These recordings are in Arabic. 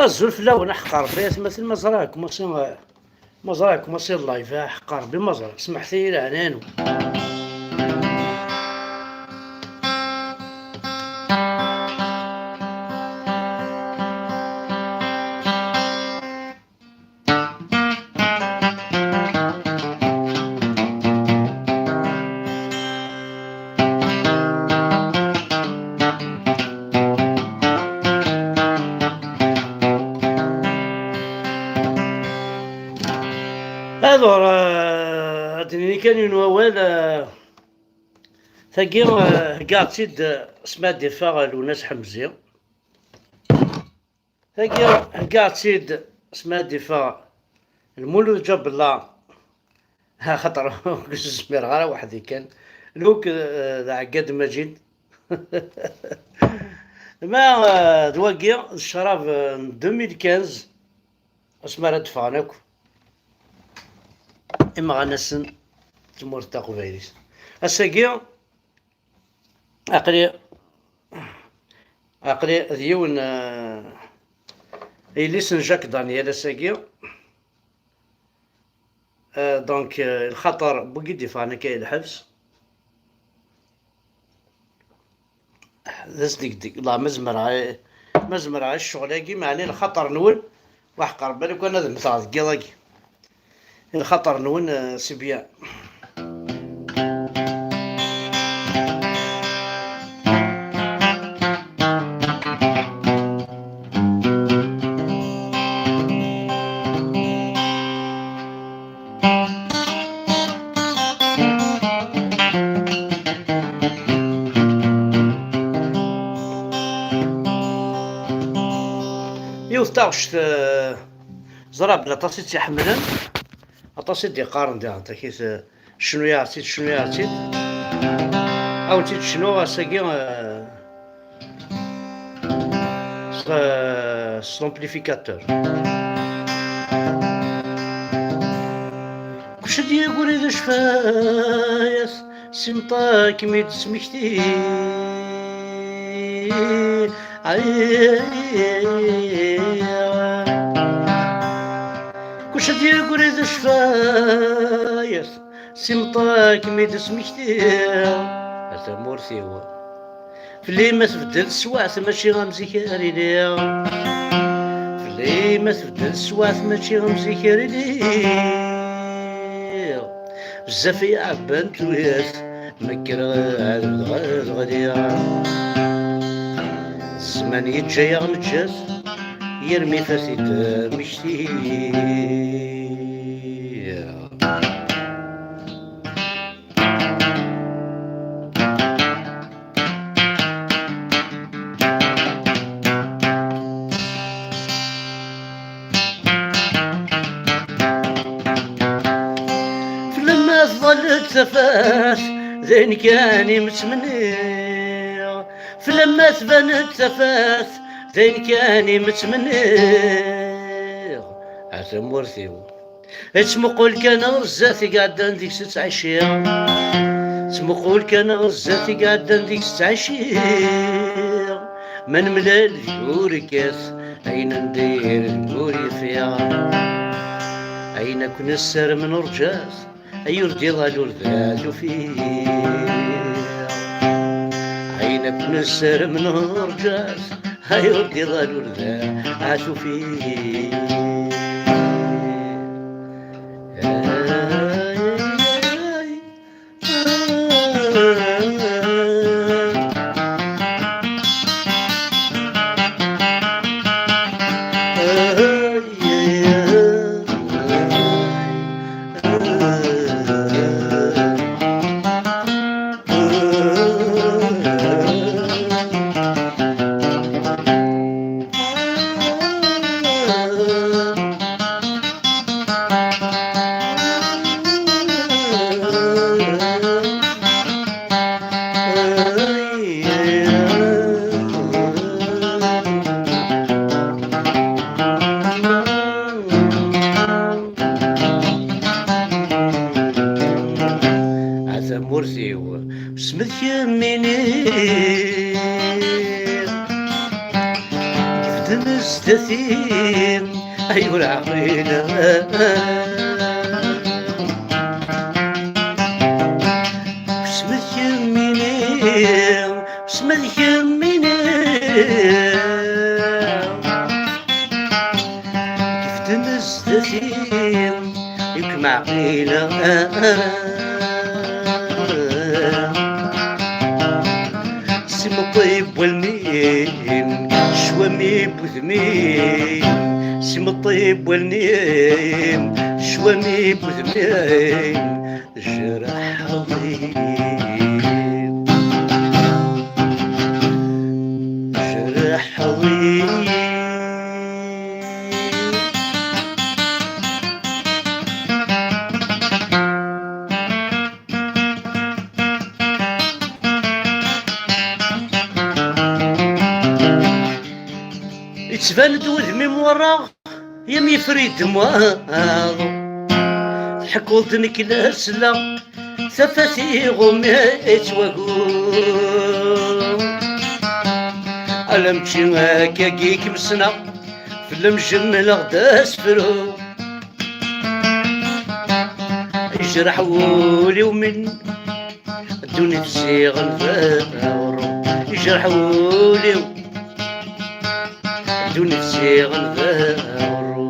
الزلف لا حقر بيت مثل مزراك ماشي اللايف حقر بمزرعة سمحتي لي عنانو هذا هادني كان ينوال ثقي قاعد تيد اسمها دفاع وناس حمزي ثقي قاعد تيد اسمها دفاع المولود جاب الله ها خطر سمير غير واحد كان لوك ذا عقاد مجيد ما دواقي الشراب 2015 اسمها دفعناك إما غنسن تمور تا قبايليس الساقي عقلي ديون إليسن جاك دانيال الساقي دونك الخطر بقي دفعنا كاين الحبس ذس ديك الله مزمر الشغلاكي معني الخطر نول وحقر بالك وانا ذا مثال كيضاكي الخطر نون سبيان يوثاوش زراب لا تصيت يحملن أطاسي دي قارن دي أنت كيس شنو يعطيت أو تيت شنو ساقي سلامبليفيكاتور كلشي يقول إذا شفايس سمطا كيما يدسمكتي كلشي ديال قريد شفايس سمطاك ميد سمكتير هذا مورثيو فلي ما تبدل السواعث ماشي غمزيكاري ليا فلي ما تبدل السواعث ماشي غمزيكاري ليا بزاف يعبان توياس مكر غادي الزمان يتجايا متجاز يرمي فاسد مشتي فلما ظلت تفاس زين كاني متمني فلما تبانت تفاس زين كاني متمني عاد مورثيو تمقول كان غزاتي قاعدة نديك ست عشية تمقول كان غزاتي قاعدة نديك ست عشية من ملال جوري كاس أين ندير جوري فيها أين كن السر من رجاس أيردي غالو ذاتو فيه أين كن السر من رجاس أيردي غالو ذاتو فيه مورثيو بسمت يميني كيف تمستثيم أيوا العقيلة بسمت يميني بسمت يميني كيف تمستثيم يكم عقيلة سم الطيب والنين شوامي بوثمين سم الطيب والنين شوامي بوثمين جرح عظيم جرح عظيم يتبان وذمي مورا يم يفريد مواضو حكولت نكلا سلا ثفاتي غميت وقوم ألمتي هاكا كيك مسنا في المجمل غدا سفرو يجرح ولي ومن الدنيا تسيغ الفاور يجرح ولي دون نفسي غنغارو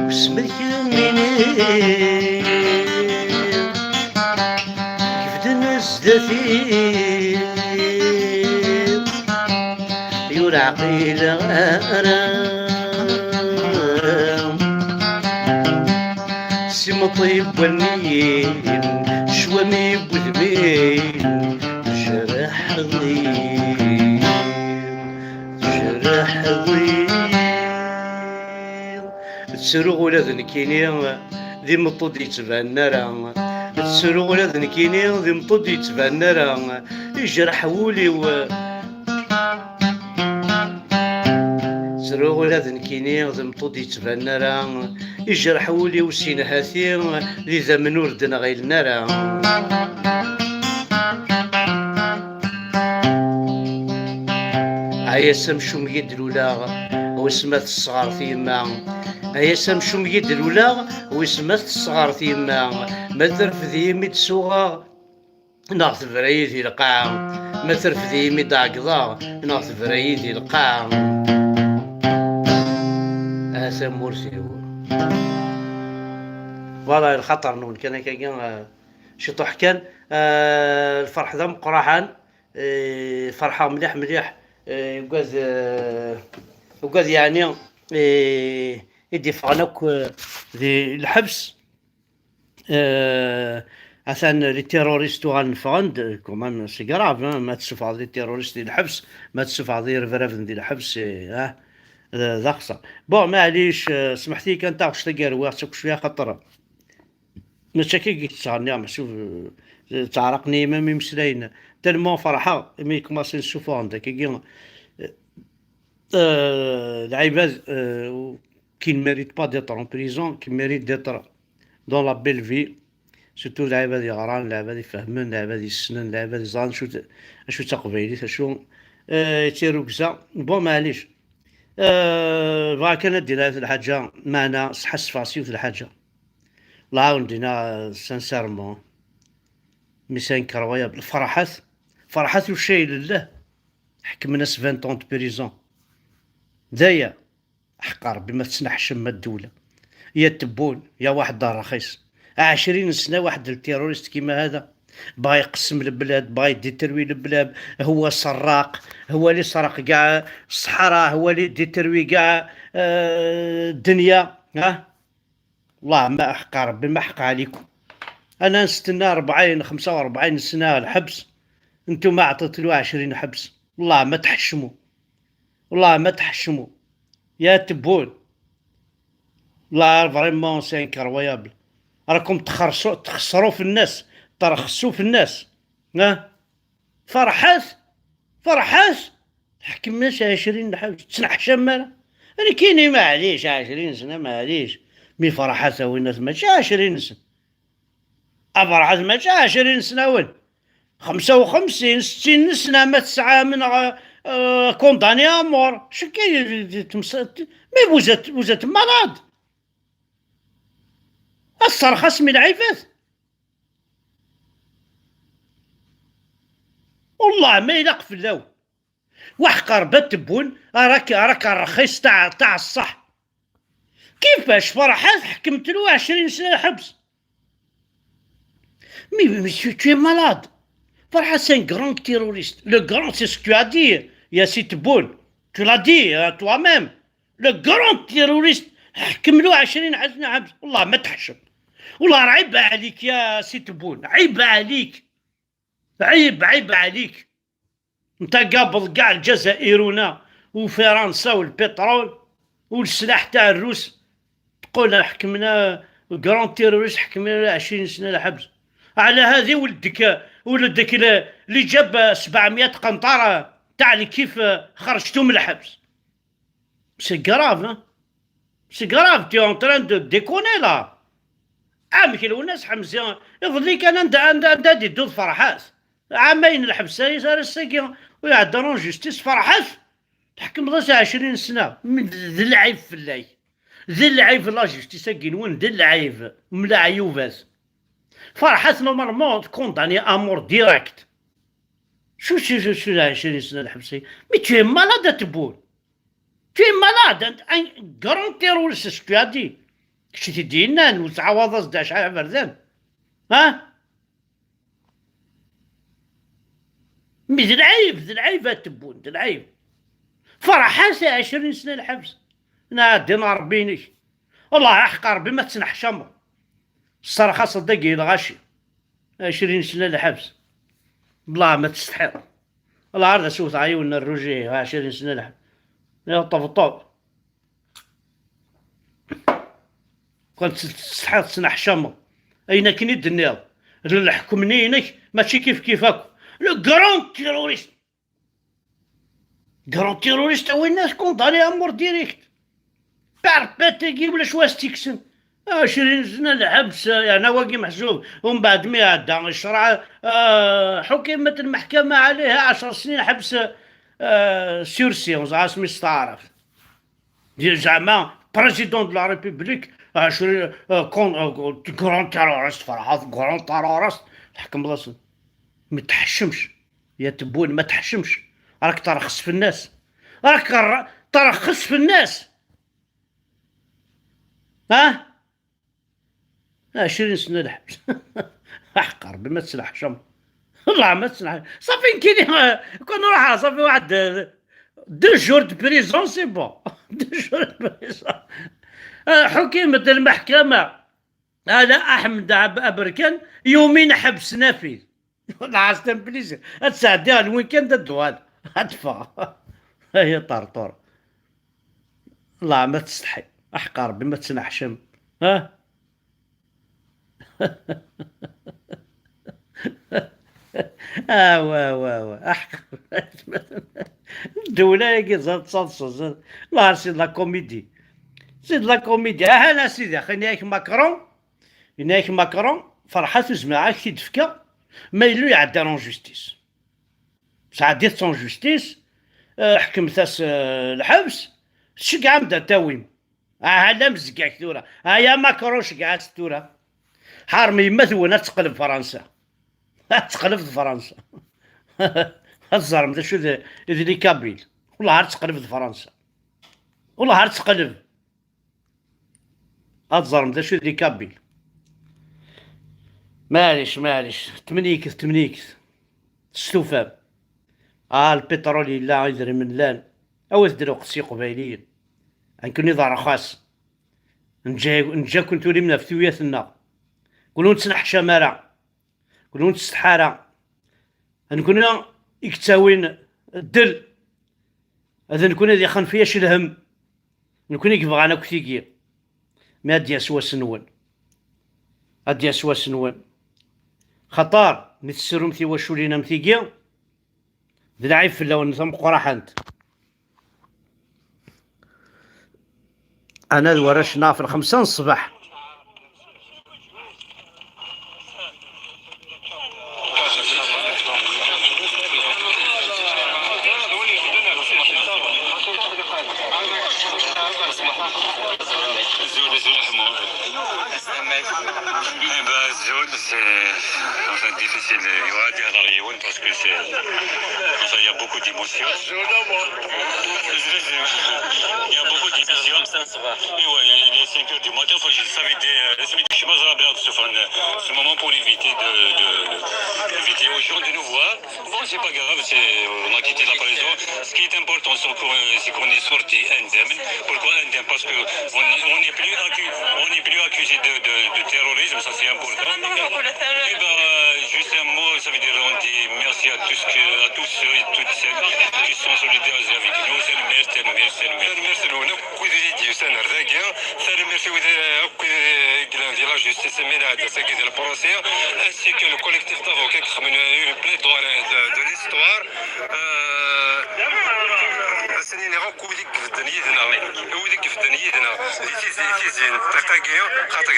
بسمك يميني كيف دنس دثير العقيلة أرام سم طيب والنين شوامي بوذمين جرح ضيم جرح ضيم تسرق ولا ذنكيني ذي مطود يتبان نارا تسرق ولا ذنكيني ذي مطود يتبان نارا يجرح ولي زرو ولا ذنكيني زمطود يتبان راه يجرح ولي وسين هاتي ذي ذا من وردنا غيلنا راه عيا سمشوم يدلولا واسمات الصغار تيما عيا سمشوم يدلولا واسمات الصغار تيما ما ترفد يمي تسوغا ناخذ فريدي القاع ما ترفد يمي داقضا ناخذ فريدي القاع اسم مرسي والله الخطر نون كان كان شطوح كان الفرح ذا مقراحان فرحة مليح مليح وقاز يعني يدي فغنوك ذي الحبس عشان لي تيروريست غنفغند كومان سي كراف ما تشوف هذي التيروريست ديال الحبس ما تشوف هذي ريفرافن ديال الحبس ذا خصا بون معليش سمحتي كان تاخش تقاروي خصك شويه خاطر ماشي كي تسهرني محسوب تعرقني ما مسلاين تالمون فرحه مي كوماسي نشوفو عندك كي العباد كي ميريت با ديتر اون بريزون كي ميريت ديتر دون لا بيل في سورتو العباد يغران العباد يفهمن العباد يسنن العباد يزان شو تقبيلي شو يتيرو كزا بون معليش بغا كان دير هاد الحاجه معنا صحه سفاسي في الحاجه الله يعاون دينا سانسيرمون ميسان كرويا بالفرحات فرحات وشي لله حكم ناس 20 طون بريزون دايا حقار بما تسنحش ما الدوله يا تبون يا واحد دار رخيص 20 سنه واحد التيروريست كيما هذا باغي يقسم البلاد باغي يديتروي البلاد هو سراق هو اللي سرق كاع الصحراء هو اللي ديتروي كاع الدنيا والله ما حق ربي ما حق عليكم انا نستنى 40 45 سنه الحبس انتم ما عطيتلو 20 حبس والله ما تحشموا والله ما تحشموا يا تبون لا فريمون سي انكرويابل راكم تخسروا في الناس ترخصوا في الناس فرحات حكمناش 20 حبس تسنح شمالة انا كيني معليش 20 سنه معليش مي فرحات وين الناس ماشي 20 سنه فرحات ماشي 20 سنه وين 55 60 سنه ما تسعى من كونداني امور شو كاين مي بوزات مرض الصرخص من العيفات والله ما يلق في اللو وحقر بتبون راك الرخيص تاع الصح كيفاش فرحات حكمت له 20 سنه حبس مي tu es malade فرحات c'est un grand terroriste le grand c'est ce que tu as dit يا سي تبون tu l'as dit toi-même le grand terroriste حكم له 20 سنه حبس والله ما تحشم والله عيب عليك يا سي تبون عيب عليك عيب عليك انت قابض كاع الجزائريون وفرنسا والبترول والسلاح تاع الروس تقول حكمنا الكرون تيروريست حكمنا 20 سنه الحبس على هذه ولدك اللي جاب 700 قنطره تاع اللي كيف خرجتو من الحبس سي كراف سي كراف تي اون تران دو ديكوني لا كيلو الناس حمزه يفضل كان عندها دي دود فرحات عامين الحبس صار الساكن ويعدرون جوستيس فرحات تحكم ضاس 20 سنه من ذي العيب في الله ذي العيب لا جوستيس كينون ذي العيب ملا عيوبات فرحات نورمالمون كونداني امور ديريكت شو 20 سنه الحبس مي تي مالاد تبون تي مالاد ان كرون تيروريست سكو دي كشتي تدينا وتعوض 11 بردان مي ذي العيب تبون ذي العيب فرحات 20 سنه الحبس نادينا ربيني والله احقر بما تسنح شمر الصراحه صدقني الغاشي 20 سنه الحبس بلا ما تستحق والله عرض سوت عيوننا الرجيه 20 سنه الحبس يا طب كنت تستحق تسنح شمر اين كني الدنيا اللي حكمني هناك ماشي كيفك لو كرون تيروريست كرون تيروريست وين الناس كونداني امور ديريكت باربيتيكي ولا شواستيكسن 20 سنة الحبس يعني واقي محسوب، ومن بعد ما عدى الشرع حكمت المحكمة عليها 10 سنين حبس سيونس عاصمي استعرف زعما بريزيدون دو لا ريبوبليك 20 كرون تيروريست فرحات كرون تيروريست الحكم بلاصتو ما تحشمش يا تبون ما تحشمش، راك ترخص في الناس، راك ترخص في الناس. ها 20 سنة الحبس احقر بما تسلح شم والله ما تسلح صافي كيني كون نروح صافي واحد 2 جور دو بريزون سي بون 2 جور دو بريزون. حكمت المحكمة على أحمد أبركان يومين حبس نافذ العاصمة بليزي تسعديها الويكاند الدوال هتفا هي طرطور الله ما تستحي احقر بما تسنحشم. ها وا احقر الدولة يا زاد تصلص الله سي لا كوميدي سي لا كوميدي. انا سيدي خليني هناك ماكرون فرحات وزماعة كي تفكا ما يلو يعدي رون جوستيس سعديت سون جوستيس حكمت الحبس شقع بدا تاويم لا مزكاك ثورة يا ماكرون شقعت ثورة حارمي يما ثونا تقلب فرنسا تقلب فرنسا الزرم شو ذي كابيل والله هار تقلب فرنسا والله هار تقلب الزرم شو ذي كابيل معليش تمنيكس استوفاب البترول لا يدري من لان او درو قصي قبايليين نكون نضع خاص نجا كنت لي من فتوياتنا كلون تسنح شمارة كلون تستحارة نكون يكتاوين الدل هذا نكون هذي خان فياش الهم نكون يبغى انا كثيقي ما ادي اسوا سنوان خطار متسرم مثي وشولينا مثيقيا ذي العيب في اللون ثم قراحنت انا الورش نافر 5 الصباح الزول c'est difficile يوادي هذا اليوم parce que c'est il y a beaucoup d'émotions. Il y a beaucoup d'émotions. Et ouais, il est 5 heures du matin, faut que je savais ce moment pour éviter éviter aux gens de nous voir. Bon, c'est pas grave, on a quitté la prison. Ce qui est important, c'est qu'on est sorti indemne. Pourquoi indemne? Parce que on n'est plus accusé de terrorisme, ça c'est important. Et ben, juste un mot, ça veut dire on dit merci à tous ceux et toutes celles qui sont solidaires avec nous. C'est le meilleur. ديال لا جوستيس ميلاد ساكي ديال البروسيا انسي كو لو كوليكتيف دافوكا كيخدموا اون بليدوار دو ليستوار سني لي غوكو ديك في دنيتنا وديك في دنيتنا في زين تاكاكيو خاطر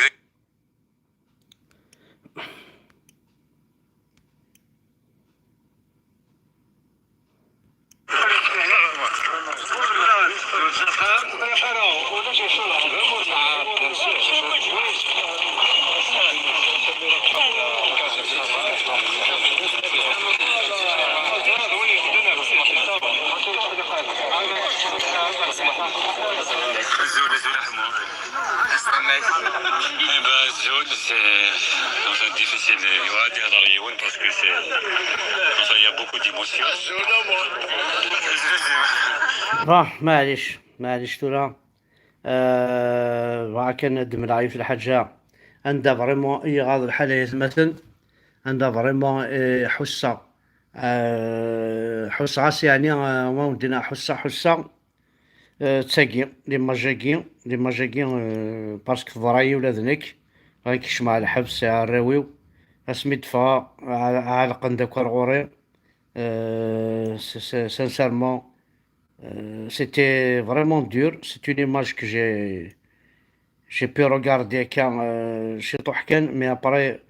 الزول c'est difficile يوادي هذا اليوم parce que c'est il y a beaucoup d'émotions. معليش تورا كان ندم العيب في الحاجة عندها فريمون اي غاض الحالات مثلا عندها فريمون حصة حصة يعني ما ودينا حصة تساقي لي ماجاكي باسكو ضراي ولا ذنك غاك يشمع الحبس على الراويو اسمي دفا على قندك غوري سانسيرمون C'était vraiment dur. C'est une image que j'ai pu regarder quand chez Tohken, mais après,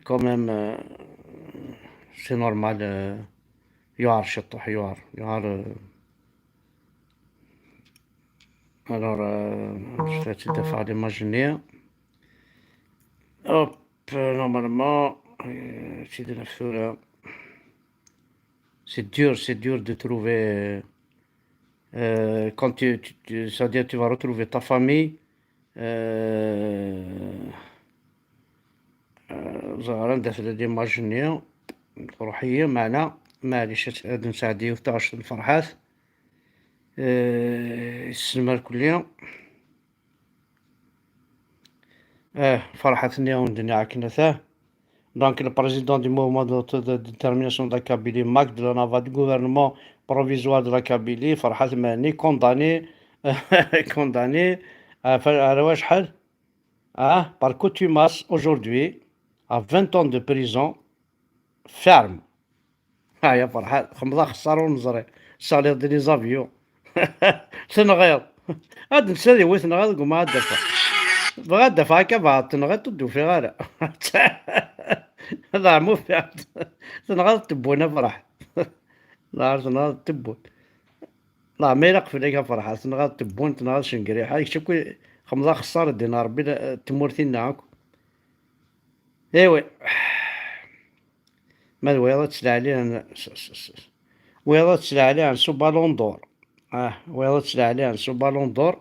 quand même, c'est normal. يعر شطح يعر. alors je vais essayer de faire l'imaginer. Hop, normalement, سيدي نفسه. C'est dur de trouver. Quand c'est-à-dire tu vas retrouver ta famille. ظهرا دافع ليماجيني روحية معنا معليش هاد نساعديو في تعش الفرحات. السلمى الكلية. فرحة اليوم دنيا كنثاه. Donc le président du mouvement de détermination de la Kabylie, MAC de la navale du gouvernement provisoire de la Kabylie, Farhat Mani, condamné, condamné par contumace aujourd'hui à 20 ans de prison ferme. يا فرحات خمضة خسروا نزري الصالير ديال لي زافيون تنغيض هاد نسالي وي تنغيض قوم هاد دفع بغا دفع هكا بعد تنغيض تدو في غالا هذا مو فعل تنغيض تبونا فرح لا تنغيض تبون لا ما يلق في ليك فرحة تنغيض تبون تنغيض شنقري هاي شوف كي خمضة خسارة الدينار ربي تمورتين نعاكم ايوي ما ويلا تسلع عليه ويلا تسلع عليه عن سو بالون دور ويلا تسلع عليه عن سو بالون دور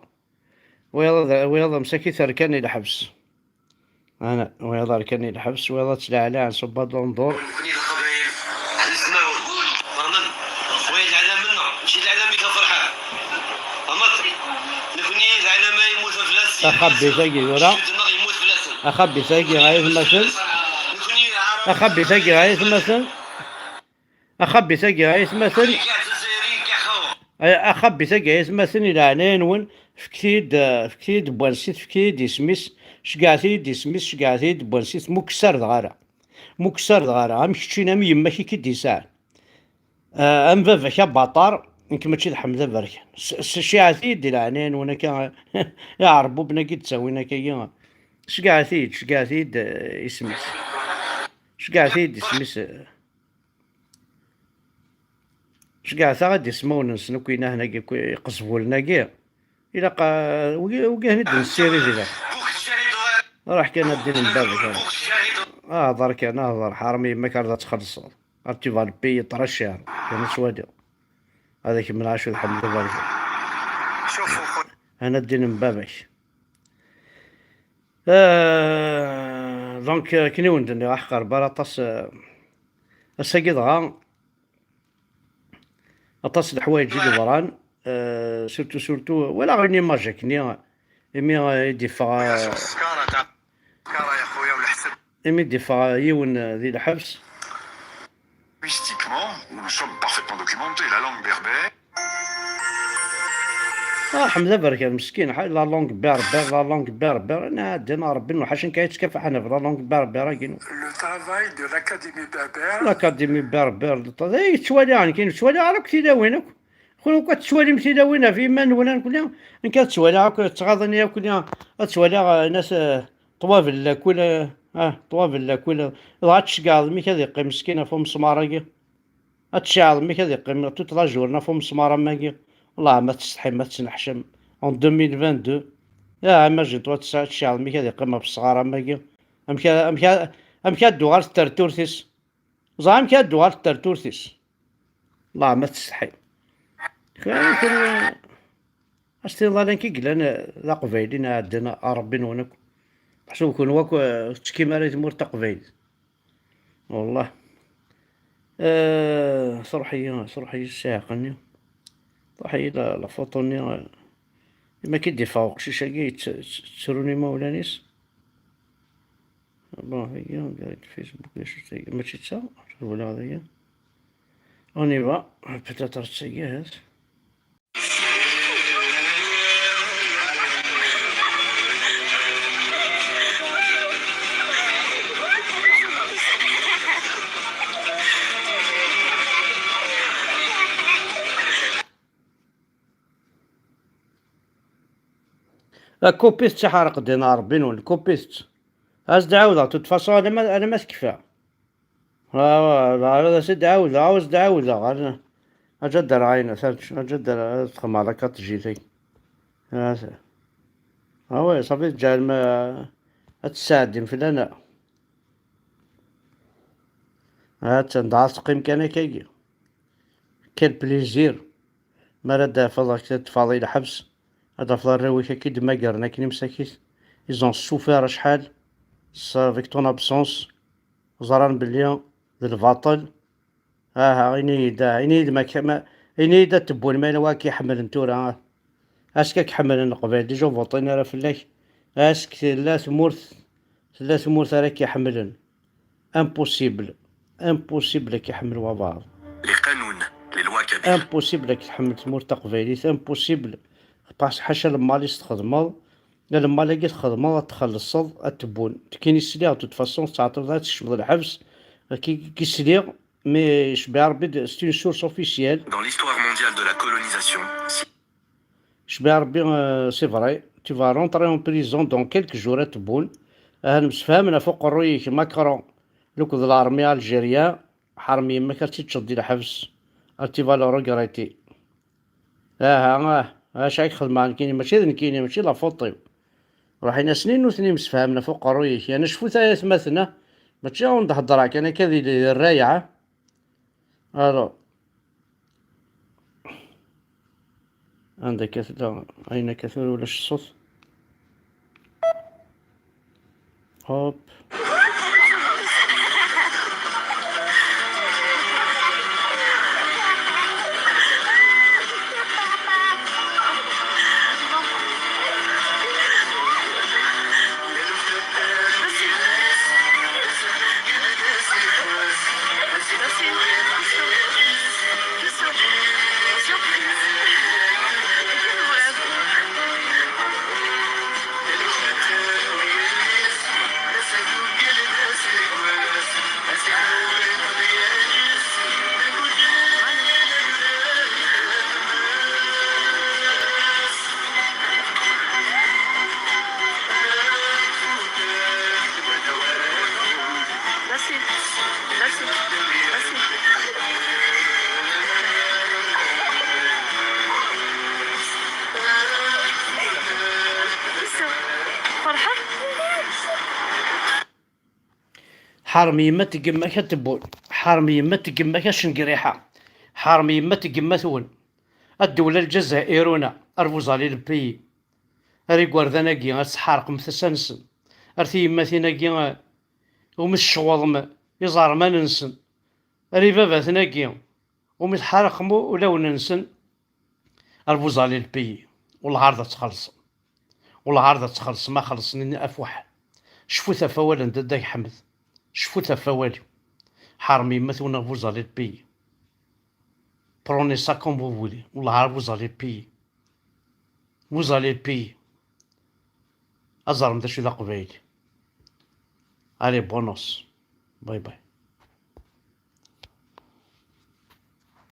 ويلا مساكي تركني الحبس انا ويلا ركني الحبس ويلا تسلع عليه عن سو بالون دور اخبي ساقي ورا اخبي ساقي غاية مثل أخبي ساقي غاية مثل أخبي ساقي غاية مثل أخبي ساقي غاية مثل إلى عنين فكتيد بوانسيت فكتيد يسميس شقاعتيد يسميس شقاعتيد بوانسيت مكسر دغارة مكسر دغارة أم كتشينا مي يماكي كي يساعد أم فافا باطار يمكن ماشي الحمد برك شقاعتيد إلى عنين وانا كا يا ربو بنا كي تساوينا كيا شقاعتيد يسميس شقاعتيد يسميس شقاعتا غادي يسمون نسنو كاينه هنا يقصفوا لنا كاع الا وكا هنا السيري ديالها راح كان الدين من بابك هضر كان هضر حرمي ما كان تخلص عرفتي فالبي طرا الشهر كان سوادي هذاك من عاشور الحمد لله شوفوا انا الدين من بابك دونك كنيون دني راح قربا طاس الساقي أطاس الحوايج اللي وران سورتو ولا غير نيماجا كني إمي يدفع كارا يا خويا والحسب إمي يدفع يون ذي الحبس linguistiquement nous sommes parfaitement documentés la langue berbère حمزة برك مسكين لا لونغ بيربر انا عندنا ربي وحاشين كيتكافح انا في لا لونغ بيربر كاين لو ترافاي دو لاكاديمي بيربر هي تشوالي يعني كاين تشوالي راك تيداوينك خويا كتشوالي متيداوينا في من ولا كلها ان كتشوالي راك تغاضني كلها تشوالي ناس طوافل كل طوافل كل غاتش كاع مي كيقي مسكينه فم سماره هاتشعل مي كيقي توت لا جورنا فم سماره ماكي والله ما تستحي ما تنحشم en 2022 يا imagine toi تشعل مي كذا قمة بالصغار ماكي ام كادو غير ترتورثيس زعما كادو غير ترتورثيس والله ما تستحي كان اشتي الله لان كي قلنا لا قبايلين عندنا ربي نونك حسو كون واك كيما راه تمور تقبايل والله صروحي ساقني صحيح لا فوطوني ما كيدي فوق شي شاكي تسروني مولانيس بون هي قالت الفيسبوك ماشي تا ولا هذايا اوني با بيتاتر تسيات كوبيست تحرق دينار بينون كوبيست. هاز دعوضة تتفصل أنا ما تكفى. هذا سيد دعوضة عاوز دعوضة أنا أجدر عينه ثلج أجدر أدخل على كاتجيتي. هو صافي جال ما أتساعدين في لنا. تندعس قيم كان كي كل بليزير ما رد فضلك تفاضي الحبس هذا فضل رويك كي دما قرنا كي مساكيت إزون سوفير شحال فيك طون أبسونس زران بليون الباطل عيني ما كما عيني تبون ما نوا كيحمل نتورا اسكك حمل قبيل ديجا فوطينا راه فلاك اسك لا ثمورث راه كيحملن امبوسيبل كيحملوا بعض لقانون للوا كبير امبوسيبل كتحمل تمور تقبيليت امبوسيبل باس حاشا لما لي تخدمو لما لاقي تخدمو تخلصض تبون كاين يسليغ توت فاسون تعطل تشمل الحبس كيسليغ مي شبع ربي سي اون سورس اوفيسيال dans l'histoire mondiale de la colonisation. شبع ربي سي فري tu vas rentrer en prison dans quelques jours تبون نمسفهمنا فوق الرويك ماكرون لوك الارمي الجيريا حرمي ما كرتي تشدي الحبس ارتي فالو روغريتي شايك خدمان كاين ماشي كاين ماشي لا فوطيو راحينا سنين وسنين مسفهمنا فوق الرويك يعني شفو ثلاث مثنا ماشي نهضرك انا كذي الرايعه الو عندك كثير اين كثير ولا الصوت هوب حارمي يما تقما كتبون حارمي يما تقما كشنقريحة حارمي يما تقما ثون الدولة الجزائرونة أرفوزالي البي أري قوارداناكي غتسحارق مثسانسن أرثي يما ثيناكي ومش شغوض يزار ما ننسن أري باباتناكي ومتحرق مو ولاو ننسن أرفوزالي البي والعارضة تخلص والعارضة تخلص ما خلصني أفوح شفو ثفاولا داك حمد شفو ثفاوالي حارمي يما ثون أرفوزالي البي Prenez ça comme vous voulez. Wallah, vous allez payer. Vous allez payer. أزرم دا شو ذا قبيل. Allez, bonus. Bye bye.